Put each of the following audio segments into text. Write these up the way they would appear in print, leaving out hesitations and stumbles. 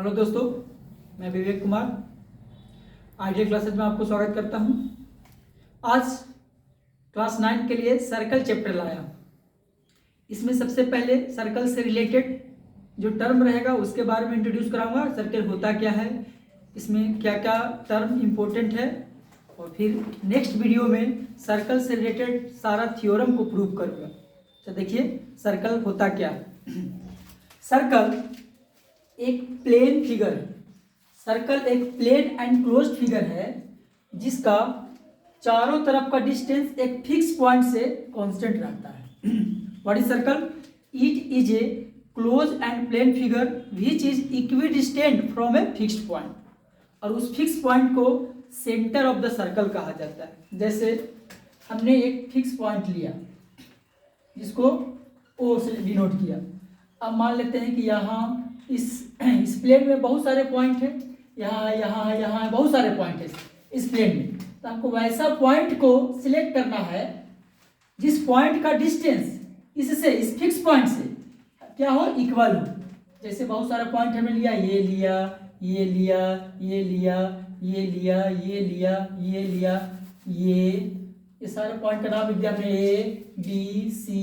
Hello दोस्तों, मैं Vivek Kumar ideal classes में आपको स्वागत करता हूं। आज क्लास 9 के लिए सर्कल चैप्टर लाया। इसमें सबसे पहले सर्कल से रिलेटेड जो टर्म रहेगा उसके बारे में इंट्रोड्यूस कराऊंगा। सर्कल होता क्या है, इसमें क्या क्या टर्म इम्पोर्टेंट है, और फिर नेक्स्ट वीडियो में सर्कल से रिलेटेड सारा थ्योरम को प्रूव करूंगा। तो देखिए सर्कल होता क्या है। सर्कल एक प्लेन फिगर है। सर्कल एक प्लेन एंड क्लोज्ड फिगर है जिसका चारों तरफ का डिस्टेंस एक फिक्स पॉइंट से कांस्टेंट रहता है। What is circle? It is a close and plane figure which is equidistant from a fixed point, और उस फिक्स पॉइंट को सेंटर ऑफ द सर्कल कहा जाता है। जैसे हमने एक फिक्स पॉइंट लिया जिसको ओ से डिनोट किया। अब मान लेते हैं कि यहाँ इस प्लेन में बहुत सारे पॉइंट हैं, यहाँ बहुत सारे पॉइंट है इस प्लेन में। तो आपको वैसा पॉइंट को सिलेक्ट करना है जिस पॉइंट का डिस्टेंस इससे, इस फिक्स पॉइंट से क्या हो, इक्वल हो। जैसे बहुत सारे पॉइंट हमें लिया, ये लिया, ये लिया, ये लिया, ये लिया, ये लिया, ये लिया, ये सारे पॉइंट का नाम लिख दिया हमने, A B C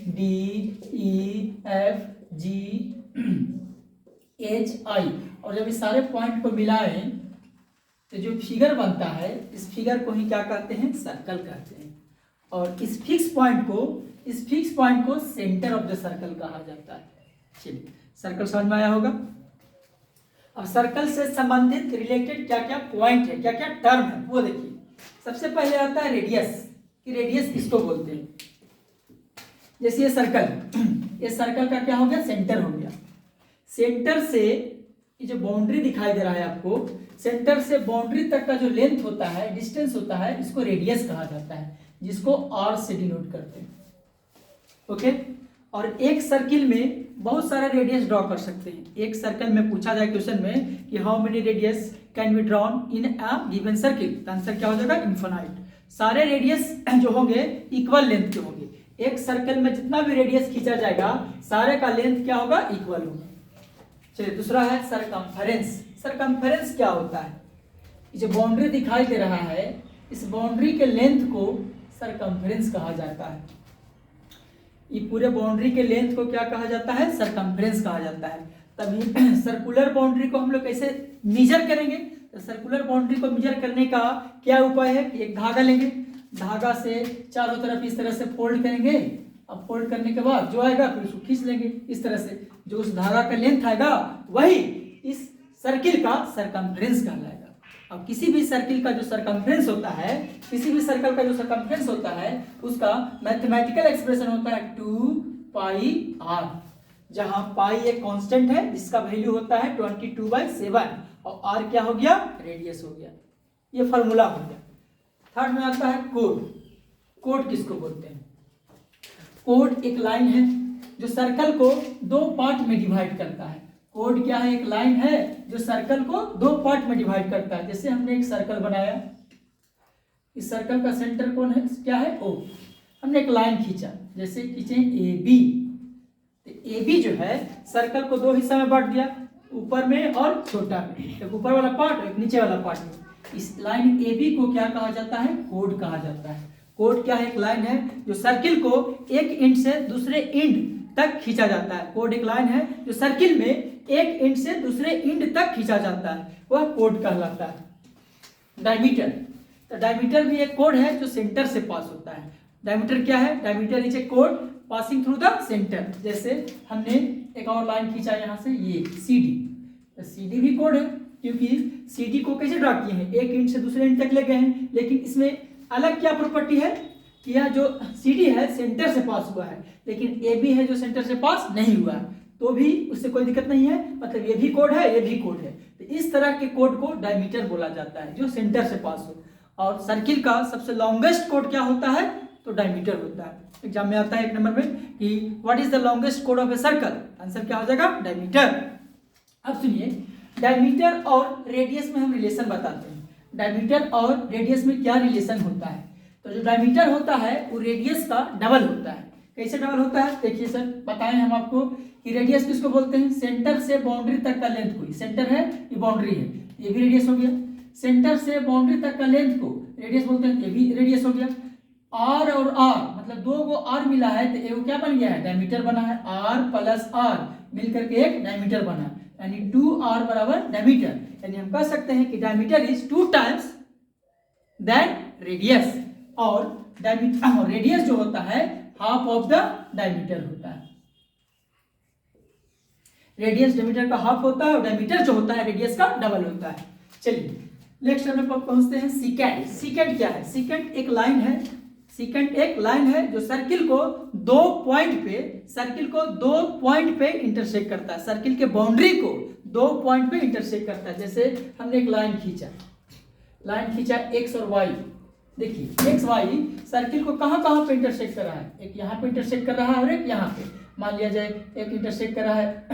D E F G H I. और जब इस सारे पॉइंट को मिलाएं तो जो फिगर बनता है, इस फिगर को ही क्या कहते हैं, सर्कल कहते हैं। और इस फिक्स पॉइंट को सेंटर ऑफ द सर्कल कहा जाता है। चलिए, सर्कल समझ में आया होगा। अब सर्कल से संबंधित रिलेटेड क्या क्या पॉइंट है, क्या क्या टर्म है, वो देखिए। सबसे पहले आता है रेडियस, कि रेडियस किसको बोलते हैं। जैसे ये सर्कल का क्या हो गया, सेंटर हो गया। सेंटर से ये जो बाउंड्री दिखाई दे रहा है आपको, सेंटर से बाउंड्री तक का जो लेंथ होता है, डिस्टेंस होता है, इसको रेडियस कहा जाता है, जिसको आर से डिनोट करते हैं। ओके। और एक सर्किल में बहुत सारे रेडियस ड्रॉ कर सकते हैं। एक सर्कल में पूछा जाए क्वेश्चन में कि how many radius can be drawn in a given circle, तो आंसर क्या हो जाएगा, इनफिनाइट। सारे रेडियस जो होंगे इक्वल लेंथ के होंगे। एक सर्कल में जितना भी रेडियस खींचा जाएगा सारे का लेंथ क्या होगा, इक्वल होगा। चलिए, दूसरा है सरकमफेरेंस। सरकमफेरेंस क्या होता है, जो बाउंड्री दिखाई दे रहा है, इस बाउंड्री के लेंथ को सरकमफेरेंस कहा जाता है। ये पूरे बाउंड्री के लेंथ को क्या कहा जाता है, सरकमफेरेंस कहा जाता है। तभी सर्कुलर बाउंड्री को हम लोग कैसे मेजर करेंगे, तो सर्कुलर बाउंड्री को मेजर करने का क्या उपाय है कि एक धागा लेंगे, धागा से चारों तरफ इस तरह से फोल्ड करेंगे। अब फोल्ड करने के बाद जो आएगा फिर उसको खींच लेंगे इस तरह से। जो उस धागा का लेंथ आएगा वही इस सर्किल का सरकमफेरेंस कहलाएगा। अब किसी भी सर्किल का जो सरकमफेरेंस होता है, किसी भी सर्कल का जो सरकमफेरेंस होता है, उसका मैथमेटिकल एक्सप्रेशन होता है 2 पाई आर, जहां पाई एक कांस्टेंट है जिसका वैल्यू होता है 22/7, और आर क्या हो गया, रेडियस हो गया। ये फॉर्मूला हो गया। थर्ड में आता है कोड। कोड किसको बोलते हैं? कोड एक लाइन है जो सर्कल को दो पार्ट में डिवाइड करता है। कोड क्या है, एक लाइन है जो सर्कल को दो पार्ट में डिवाइड करता है। जैसे हमने एक सर्कल बनाया, इस सर्कल का सेंटर कौन है, क्या है, ओ। हमने एक लाइन खींचा, जैसे खींचे ए बी, तो ए बी जो है सर्कल को दो हिस्सा में बांट दिया, ऊपर में और छोटा में, एक ऊपर वाला पार्ट एक नीचे वाला पार्ट में। इस लाइन ए बी को क्या कहा जाता है, कोड कहा जाता है। कोड क्या है, एक लाइन है जो सर्किल को एक एंड से दूसरे एंड तक खींचा जाता है। कोड एक लाइन है जो सर्किल में एक एंड से दूसरे एंड तक खींचा जाता है, वह कोड कहलाता है। डायमीटर, तो डायमीटर भी एक कोड है जो सेंटर से पास होता है। डायमीटर क्या है, diameter is a code passing through the centre. जैसे हमने एक और लाइन खींचा यहाँ से, ये सी डी, तो सी डी भी कोड है, क्योंकि सी डी को कैसे ड्रा किए हैं, एक एंड से दूसरे एंड तक ले गए हैं। लेकिन इसमें अलग क्या प्रॉपर्टी है कि यह जो सी डी है सेंटर से पास हुआ है, लेकिन ए बी है जो सेंटर से पास नहीं हुआ है, तो भी उससे कोई दिक्कत नहीं है। मतलब ये भी कोड है, ये भी कोड है। तो इस तरह के कोड को डायमीटर बोला जाता है, जो सेंटर से पास हो। और सर्किल का सबसे लॉन्गेस्ट कोड क्या होता है, तो डायमीटर होता है। एग्जाम में आता है 1 नंबर में कि what is the longest code of a circle, answer क्या हो जाएगा, डायमीटर। अब सुनिए, डायमीटर और रेडियस में हम रिलेशन बताते हैं। डायमीटर और रेडियस में क्या रिलेशन होता है, तो जो डायमीटर होता है वो रेडियस का डबल होता है। कैसे डबल होता है, देखिए सर बताएं हम आपको कि रेडियस किसको बोलते हैं, सेंटर से बाउंड्री तक का लेंथ को, सेंटर है ये बाउंड्री है, ये भी रेडियस हो गया। सेंटर से बाउंड्री तक का लेंथ को रेडियस बोलते हैं, ये भी रेडियस हो गया। आर और आर मतलब दो गो आर मिला है तो ये क्या बन गया है, डायमीटर बना है। आर प्लस आर मिलकर के एक डायमीटर बना, यानी 2r बराबर डायमीटर। यानी हम कह सकते हैं कि diameter is 2 times than radius, और रेडियस जो होता है हाफ ऑफ द डायमीटर होता है। रेडियस डायमीटर का हाफ होता है और डायमीटर जो होता है रेडियस का डबल होता है। चलिए नेक्स्ट हम लोग पहुंचते हैं सीकेंड। सीकेंड क्या है, सीकेंड एक लाइन है, सीकेंड एक लाइन है जो सर्किल को दो पॉइंट पे इंटरसेक्ट करता है, सर्किल के बाउंड्री को 2 पॉइंट पे इंटरसेक्ट करता है। जैसे हमने एक लाइन खींचा एक्स और वाई, देखिए एक्स वाई सर्किल को कहाँ पे इंटरसेक्ट कर रहा है, एक यहाँ पे इंटरसेक्ट कर रहा है और एक यहाँ पे, मान लिया जाए एक इंटरसेक्ट कर रहा है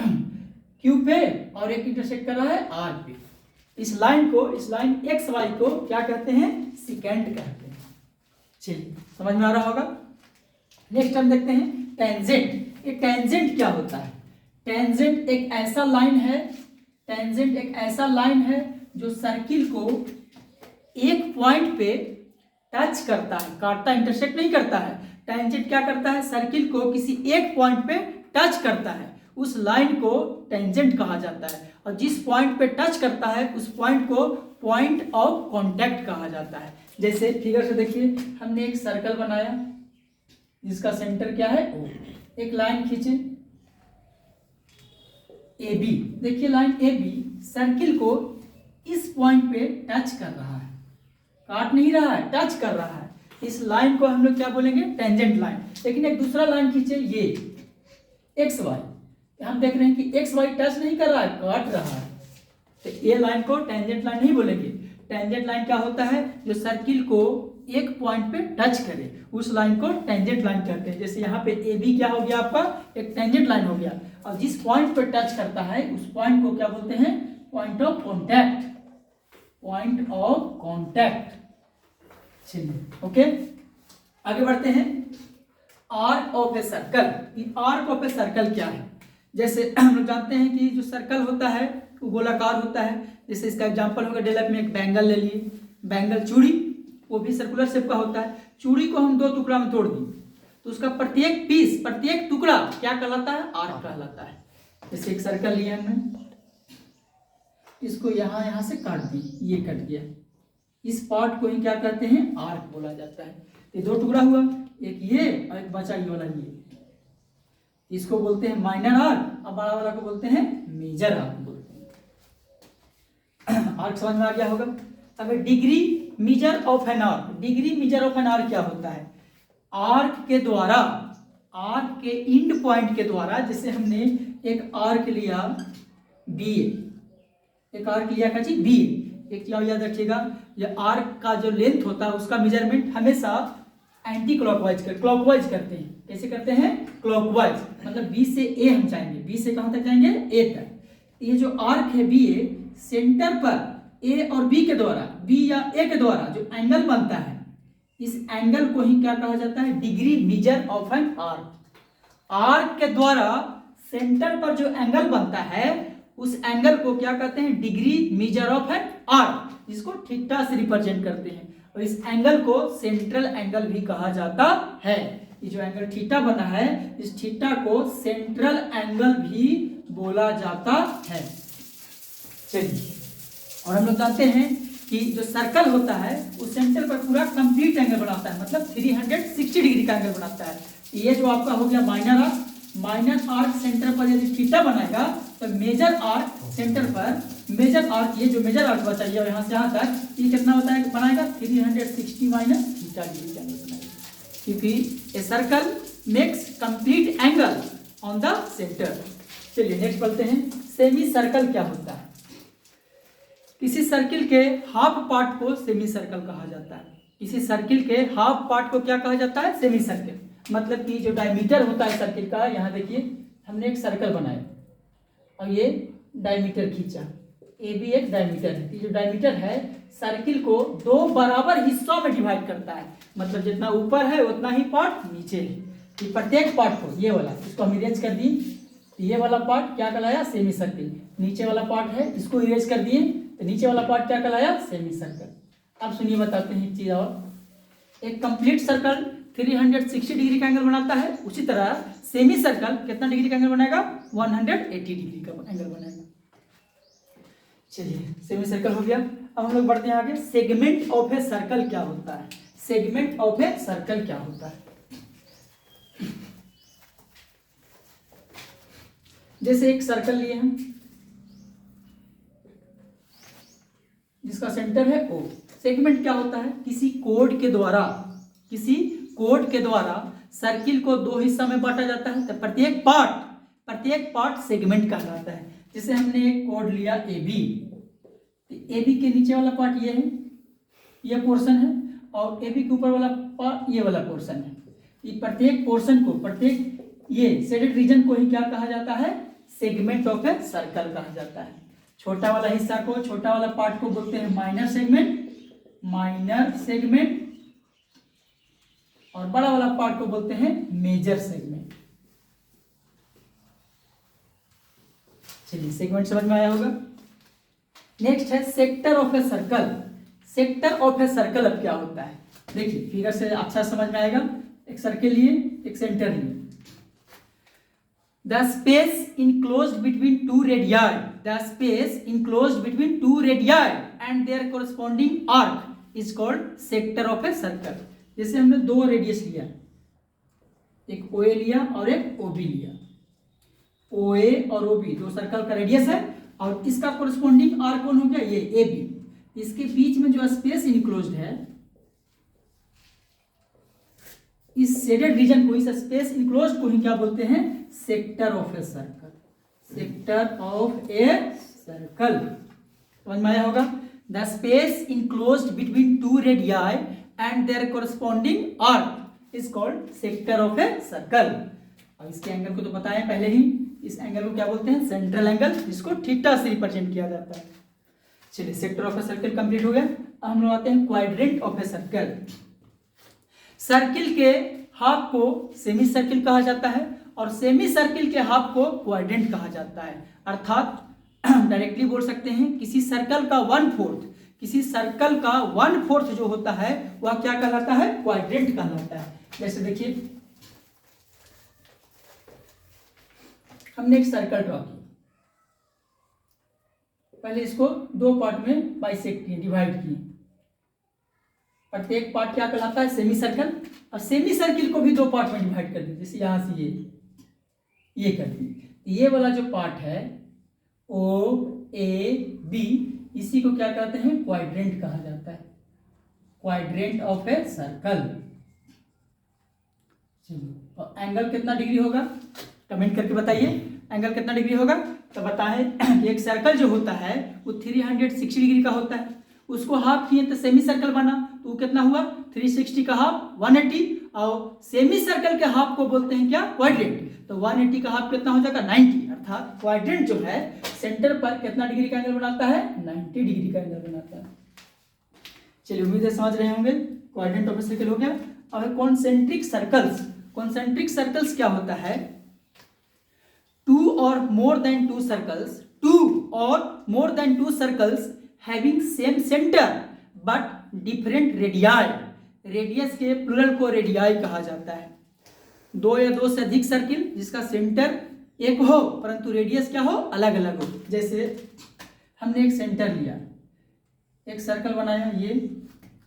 क्यू पे और एक इंटरसेक्ट कर रहा है आर पे। इस लाइन एक्स वाई को क्या कहते हैं, सीकेंड कहते हैं। चलिए समझ में आ रहा होगा। नेक्स्ट हम देखते हैं टेंजेंट। ये टेंजेंट क्या होता है, टेंजेंट एक ऐसा लाइन है जो सर्किल को एक पॉइंट पे टच करता है, काटता इंटरसेक्ट नहीं करता है। टेंजेंट क्या करता है, सर्किल को किसी एक पॉइंट पे टच करता है, उस लाइन को टेंजेंट कहा जाता है। और जिस पॉइंट पे टच करता है उस पॉइंट को पॉइंट ऑफ कांटेक्ट कहा जाता है। जैसे फिगर से देखिए, हमने एक सर्कल बनाया जिसका सेंटर क्या है O, एक लाइन खींचे AB, देखिए लाइन AB सर्किल को इस पॉइंट पे टच कर रहा है, काट नहीं रहा है, टच कर रहा है। इस लाइन को हम लोग क्या बोलेंगे, टेंजेंट लाइन। लेकिन एक दूसरा लाइन खींचे ये एक्स वाई, हम देख रहे हैं कि एक्स वाई टच नहीं कर रहा है, काट रहा है, तो ये लाइन को टेंजेंट लाइन नहीं बोलेंगे। टेंजेंट लाइन क्या होता है, जो सर्किल को एक पॉइंट पे टच करे, उस लाइन को टेंजेंट लाइन कहते हैं। जैसे यहाँ पे ए बी क्या हो गया आपका, एक टेंजेंट लाइन हो गया। और जिस पॉइंट पे टच करता है उस पॉइंट को क्या बोलते हैं, point of contact, point of contact. चलिए ओके, आगे बढ़ते हैं। Arc of a circle. Arc of a circle क्या है, जैसे हम लोग जानते हैं कि जो सर्कल होता है वो गोलाकार होता है। जैसे इसका एग्जांपल होगा, डेलप में एक बैंगल ले लिए, बैंगल चूड़ी, वो भी सर्कुलर शेप का होता है। चूड़ी को हम 2 टुकड़ा में तोड़ दिए तो उसका प्रत्येक टुकड़ा क्या कहलाता है, आर्क कहलाता है। जैसे एक सर्कल लिया हमने, इसको यहाँ से काट दी, ये कट गया, इस पार्ट को ही क्या कहते हैं, आर्क बोला जाता है। ये 2 टुकड़ा हुआ, एक ये और एक बचा ये वाला, ये इसको बोलते हैं माइनर आर्क और बड़ा वाला को बोलते हैं मेजर आर्क बोलते हैं। आर्क समझ में आ गया होगा। अब degree measure of an arc. Degree measure of an arc क्या होता है, आर्क के द्वारा, आर्क के एंड पॉइंट के द्वारा, जैसे हमने एक आर्क लिया बी, एक आर्क लिया का जी बी, एक याद रखिएगा, ये आर्क का जो लेंथ होता है उसका मेजरमेंट हमेशा एंटी क्लॉकवाइज क्लॉकवाइज करते हैं। कैसे करते हैं, क्लॉकवाइज, मतलब बी से ए हम जाएंगे, बी से कहां तक जाएंगे, ए तक। ये जो आर्क है बी ए, सेंटर पर ए और बी के द्वारा, बी या ए के द्वारा जो एंगल बनता है, इस एंगल को ही क्या कहा जाता है, degree measure of an arc. Arc के द्वारा सेंटर पर जो एंगल बनता है उस एंगल को क्या कहते हैं, degree measure of an arc, जिसको थीटा से रिप्रेजेंट करते हैं। और इस एंगल को सेंट्रल एंगल भी कहा जाता है। ये जो एंगल थीटा बना है, इस थीटा को सेंट्रल एंगल भी बोला जाता है। चलिए, और हम लोग जानते हैं कि जो सर्कल होता है उस सेंटर पर पूरा कंप्लीट एंगल बनाता है, मतलब 360 डिग्री का एंगल बनाता है। ये जो आपका हो गया minor arc, minor arc centre पर यदि थीटा बनाएगा तो मेजर आर्क सेंटर पर, मेजर आर्क, ये जो मेजर आर्क बचा है यहाँ से यहाँ तक, ये कितना होता है, बनाएगा 360 माइनस थीटा डिग्री का एंगल बनाएगा, क्योंकि a circle makes complete angle on the centre. चलिए नेक्स्ट बोलते हैं, सेमी सर्कल क्या होता है। किसी सर्किल के हाफ पार्ट को सेमी सर्कल कहा जाता है। किसी सर्किल के हाफ पार्ट को क्या कहा जाता है, सेमी सर्कल। मतलब कि जो डायमीटर होता है सर्किल का, यहाँ देखिए हमने एक सर्कल बनाया और ये डायमीटर खींचा, ए भी एक डायमीटर है। ये जो डायमीटर है सर्किल को 2 बराबर हिस्सों में डिवाइड करता है, मतलब जितना ऊपर है उतना ही पार्ट नीचे है। ये प्रत्येक पार्ट को, ये वाला, इसको हम इरेंज कर दी, तो ये वाला पार्ट क्या कहलाया, सेमी सर्किल। नीचे वाला पार्ट है, इसको इरेज कर दिए तो नीचे वाला पार्ट क्या कहलाया, सेमी सर्कल। अब सुनिए बताते हैं एक चीज और, एक कंप्लीट सर्कल 360 डिग्री का एंगल बनाता है, उसी तरह सेमी सर्कल कितना डिग्री का एंगल बनाएगा, 180 डिग्री का एंगल बनाएगा। चलिए सेमी सर्कल हो गया। अब हम लोग बढ़ते हैं आगे, सेगमेंट ऑफ ए सर्कल क्या होता है, सेगमेंट ऑफ ए सर्कल क्या होता है। जैसे एक सर्कल लिए हम जिसका सेंटर है O, सेगमेंट क्या होता है, किसी कोड के द्वारा सर्किल को दो हिस्सा में बांटा जाता है, तो प्रत्येक पार्ट सेगमेंट कहलाता है। जैसे हमने एक कोड लिया AB, AB के नीचे वाला पार्ट ये है, ये पोर्शन है, और AB के ऊपर वाला पार्ट ये वाला पोर्शन है। ये प्रत्येक पोर्शन को, प्रत्येक ये शेडेड रीजन को ही क्या कहा जाता है, सेगमेंट ऑफ ए सर्कल कहा जाता है। छोटा वाला हिस्सा को, छोटा वाला पार्ट को बोलते हैं माइनर सेगमेंट, और बड़ा वाला पार्ट को बोलते हैं मेजर सेगमेंट। चलिए सेगमेंट समझ में आया होगा। नेक्स्ट है sector of a circle. Sector of a circle अब क्या होता है, देखिए फिगर से अच्छा समझ में आएगा। एक सर्कल लिए, एक सेंटर लिए। The space enclosed between two radii and their corresponding arc is called sector of a circle। जैसे हमने दो रेडियस लिया, एक OA लिया और एक OB लिया। OA और OB दो सर्कल का रेडियस है, और इसका कोरस्पॉन्डिंग आर्क कौन हो गया, ये AB। इसके बीच में जो स्पेस इनक्लोज्ड है, इस शेडेड रीजन को, इस स्पेस इनक्लोज्ड को ही क्या बोलते हैं, sector of a circle. Sector of a circle समझ में आया होगा। The space enclosed between two radii and their corresponding arc is called sector of a circle. अब इसके एंगल को तो बताएं पहले ही, इस एंगल को क्या बोलते हैं, सेंट्रल एंगल, जिसको थीटा से रिप्रेजेंट किया जाता है। चलिए sector of a circle complete हो गया। अब हम लोग आते हैं quadrant of a circle. Circle के हाफ को सेमी सर्किल कहा जाता है, और सेमी सर्किल के हाफ को क्वाड्रेंट कहा जाता है। अर्थात डायरेक्टली बोल सकते हैं, किसी सर्कल का 1/4 जो होता है वह क्या कहलाता है, क्वाड्रेंट कहलाता है। जैसे देखिए हमने एक सर्कल ड्रॉ किया, पहले इसको दो पार्ट में बाइसेक्ट किए, डिवाइड किए। प्रत्येक पार्ट क्या कहलाता है, सेमी सर्कल। और सेमी सर्किल को भी दो पार्ट में डिवाइड कर दिए, जैसे यहां से ये कर दिए। ये वाला जो पार्ट है OAB, इसी को क्या कहते हैं, क्वाड्रेंट कहा जाता है। Quadrant of a circle. और एंगल कितना डिग्री होगा, कमेंट करके बताइए, एंगल कितना डिग्री होगा। तो बताएं कि एक सर्कल जो होता है वो 360 डिग्री का होता है, उसको हाफ किए तो सेमी सर्कल बना, तो वो कितना हुआ, 360 का हाफ 180, और सेमी सर्कल के हाफ को बोलते हैं क्या, क्वाड्रेंट। तो 180 का हाफ कितना हो जाएगा, 90। अर्थात क्वाड्रेंट जो है सेंटर पर कितना डिग्री का एंगल बनाता है, 90 डिग्री का एंगल बनाता है। चलिए उम्मीद है समझ रहे होंगे। क्वाड्रेंट ऑफ ए सर्कल हो गया। अब कॉन्सेंट्रिक सर्कल्स। कॉन्सेंट्रिक सर्कल्स क्या होता है, two or more than two circles having same center but different radii। Radius के प्लूरल को रेडियाई कहा जाता है। दो या दो से अधिक सर्किल जिसका सेंटर एक हो परंतु रेडियस क्या हो, अलग अलग हो। जैसे हमने एक सेंटर लिया, एक सर्कल बनाया, ये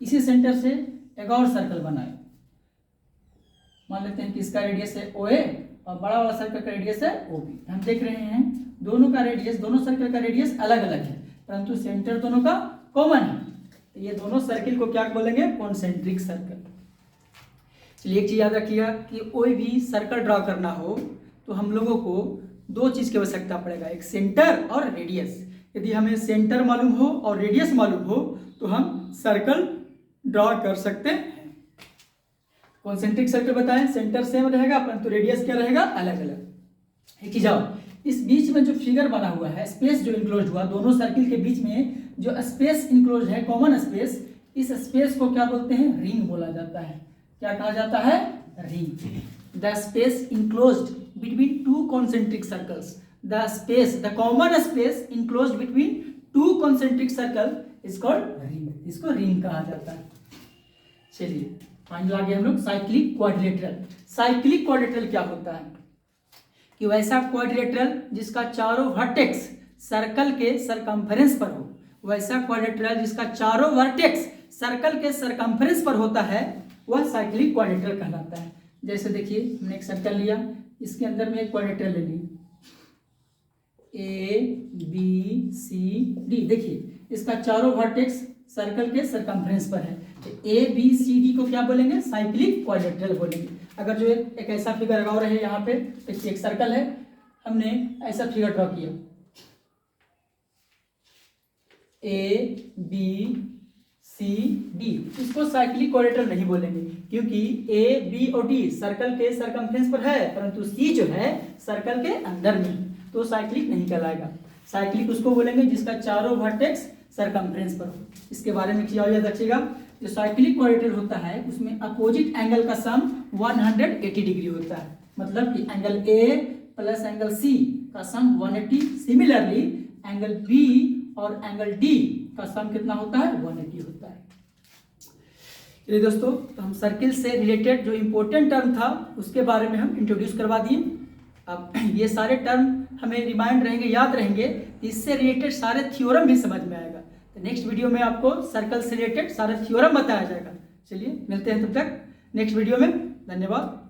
इसी सेंटर से एक और सर्कल बनाया। मान लेते हैं कि इसका रेडियस है OA और बड़ा वाला सर्कल का रेडियस है OB। हम देख रहे हैं दोनों का रेडियस, दोनों सर्कल का रेडियस अलग अलग है, परंतु सेंटर दोनों का कॉमन है। तो ये दोनों सर्किल को क्या बोलेंगे, कॉन्सेंट्रिक सर्कल। चलिए एक चीज याद रखिएगा कि कोई भी सर्कल ड्रॉ करना हो तो हम लोगों को दो चीज की आवश्यकता पड़ेगा, एक सेंटर और रेडियस। यदि हमें सेंटर मालूम हो और रेडियस मालूम हो तो हम सर्कल ड्रॉ कर सकते हैं। कॉन्सेंट्रिक सर्कल बताएं, सेंटर सेम रहेगा परंतु रेडियस क्या रहेगा, अलग अलग। एक जाओ, इस बीच में जो फिगर बना हुआ है, स्पेस जो इंक्लोज हुआ, दोनों सर्किल के बीच में जो स्पेस इंक्लोज है, कॉमन स्पेस, इस स्पेस को क्या बोलते हैं, रिंग बोला जाता है। क्या कहा जाता है, ring. The space enclosed between two concentric circles. The common space enclosed between two concentric circle is called ring. इसको रिंग कहा जाता है। चलिए फाइनल आ गए हम लोग साइक्लिक क्वाड्रिलेटरल। साइक्लिक क्वाड्रिलेटरल क्या होता है कि वैसा क्वाड्रिलेटरल जिसका चारों वर्टेक्स सर्कल के सरकमफेरेंस पर हो, वैसा क्वाड्रिलेटरल जिसका चारों वर्टेक्स सर्कल के सरकमफेरेंस पर होता है वह साइक्लिक क्वाड्रिलेटरल कहलाता है। जैसे देखिए हमने एक सर्कल लिया, इसके अंदर में एक क्वाड्रिलेटरल ले ली ABCD। देखिए इसका चारों वर्टेक्स सर्कल के सरकमफेरेंस पर है, तो ABCD को क्या बोलेंगे? साइक्लिक क्वाड्रिलेटरल बोलेंगे। अगर जो एक ऐसा फिगर लगा रहे यहाँ पे, तो एक सर्कल है, हमने ऐसा फिगर ड्रॉ किया ABCD, इसको साइक्लिक क्वाड्रिलेटरल नहीं बोलेंगे क्योंकि A, B और D सर्कल के सरकमफेरेंस पर है, परंतु C जो है सर्कल के अंदर में, तो साइक्लिक नहीं कहलाएगा। साइक्लिक उसको बोलेंगे जिसका चारों वर्टेक्स सरकमफेरेंस पर हो। इसके बारे में क्या याद रखिएगा, जो साइक्लिक क्वाड्रिलेटरल होता है उसमें अपोजिट एंगल का सम 180 डिग्री होता है, मतलब कि angle A plus angle C का सम 180। सिमिलरली एंगल B और एंगल D का सम कितना होता है? 180 होता है। चलिए दोस्तों, तो हम सर्किल से रिलेटेड जो इम्पोर्टेंट टर्म था उसके बारे में हम इंट्रोड्यूस करवा दिए। अब ये सारे टर्म हमें रिमाइंड रहेंगे, याद रहेंगे, इससे रिलेटेड सारे थ्योरम भी समझ में आएगा। तो नेक्स्ट वीडियो में आपको सर्कल से रिलेटेड सारे थ्योरम बताया जाएगा। चलिए मिलते हैं तब तक नेक्स्ट वीडियो में। धन्यवाद।